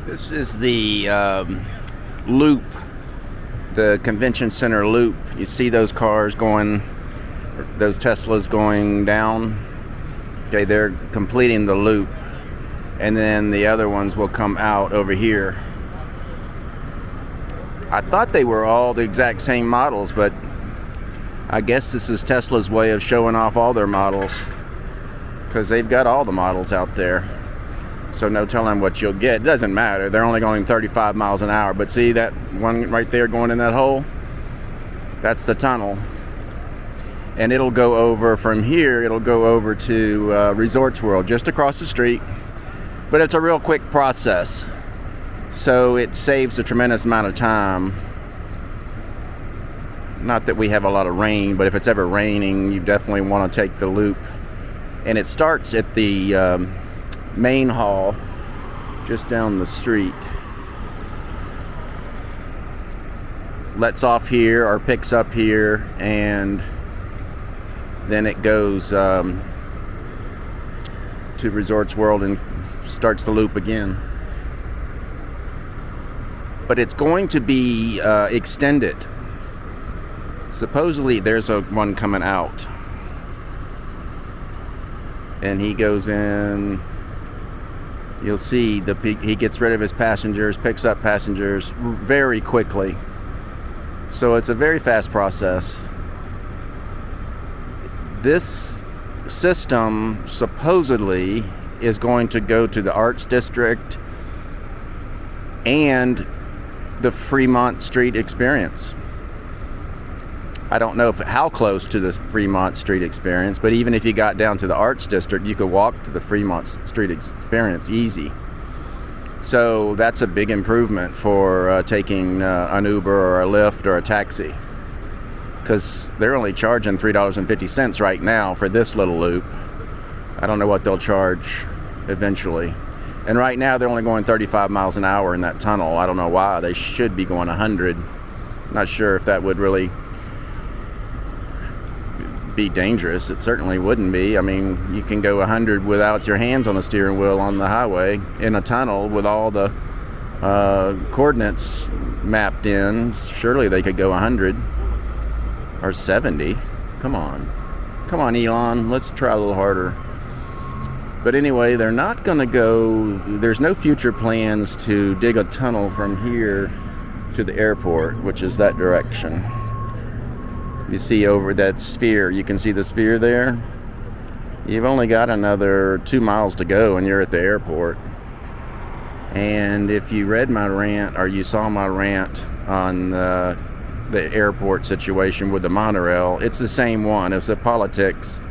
This is the loop, the convention center loop. You see those cars going, those Teslas going down. Okay, they're completing the loop. And then the other ones will come out over here. I thought they were all the exact same models, but I guess this is Tesla's way of showing off all their models, because they've got all the models out there. So no telling what you'll get. It doesn't matter. They're only going 35 miles an hour. But see that one right there going in that hole? That's the tunnel. And it'll go over from here. It'll go over to Resorts World, just across the street. But it's a real quick process. So it saves a tremendous amount of time. Not that we have a lot of rain, but if it's ever raining, you definitely want to take the loop. And it starts at the main hall just down the street. Lets off here or picks up here, and then it goes to Resorts World and starts the loop again. But it's going to be extended. Supposedly there's one coming out, and he goes in. You'll see he gets rid of his passengers, picks up passengers very quickly. So it's a very fast process. This system supposedly is going to go to the Arts District and the Fremont Street Experience. I don't know how close to the Fremont Street Experience, but even if you got down to the Arts District, you could walk to the Fremont Street Experience easy. So that's a big improvement for taking an Uber or a Lyft or a taxi, because they're only charging $3.50 right now for this little loop. I don't know what they'll charge eventually. And right now they're only going 35 miles an hour in that tunnel. I don't know why. They should be going 100. Not sure if that would really be dangerous. It certainly wouldn't be. I mean, you can go 100 without your hands on the steering wheel on the highway in a tunnel with all the coordinates mapped in. Surely they could go 100 or 70. Come on, Elon, let's try a little harder. But anyway, they're not going to go, there's no future plans to dig a tunnel from here to the airport, which is that direction. You see over that sphere, you can see the sphere there. You've only got another 2 miles to go and you're at the airport. And if you read my rant, or you saw my rant on the airport situation with the monorail, it's the same one. It's the politics.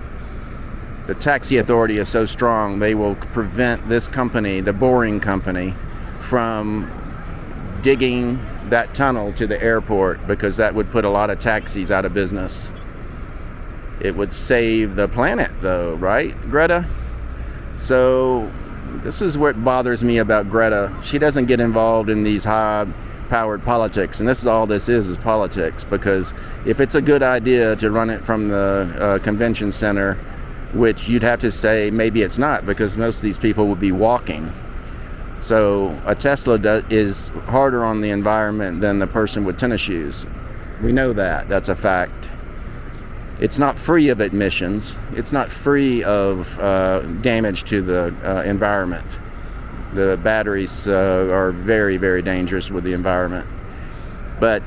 The taxi authority is so strong, they will prevent this company, the boring company, from digging that tunnel to the airport, because that would put a lot of taxis out of business. It would save the planet though, right, Greta? So this is what bothers me about Greta. She doesn't get involved in these high-powered politics, and this is all this is politics, because if it's a good idea to run it from the convention center, which you'd have to say maybe it's not, because most of these people would be walking. So a Tesla is harder on the environment than the person with tennis shoes. We know that. That's a fact. It's not free of emissions. It's not free of damage to the environment. The batteries are very, very dangerous with the environment. But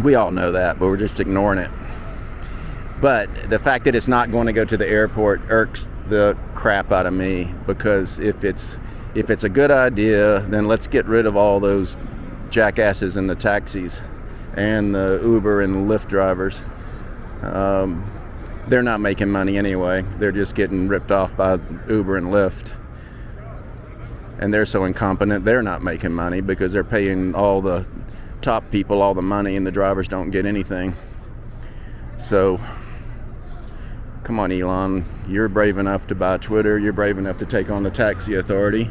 we all know that, but we're just ignoring it. But the fact that it's not going to go to the airport irks the crap out of me, because if it's a good idea, then let's get rid of all those jackasses in the taxis and the Uber and Lyft drivers. They're not making money anyway. They're just getting ripped off by Uber and Lyft. And they're so incompetent, they're not making money, because they're paying all the top people all the money and the drivers don't get anything. So, come on, Elon. You're brave enough to buy Twitter. You're brave enough to take on the taxi authority.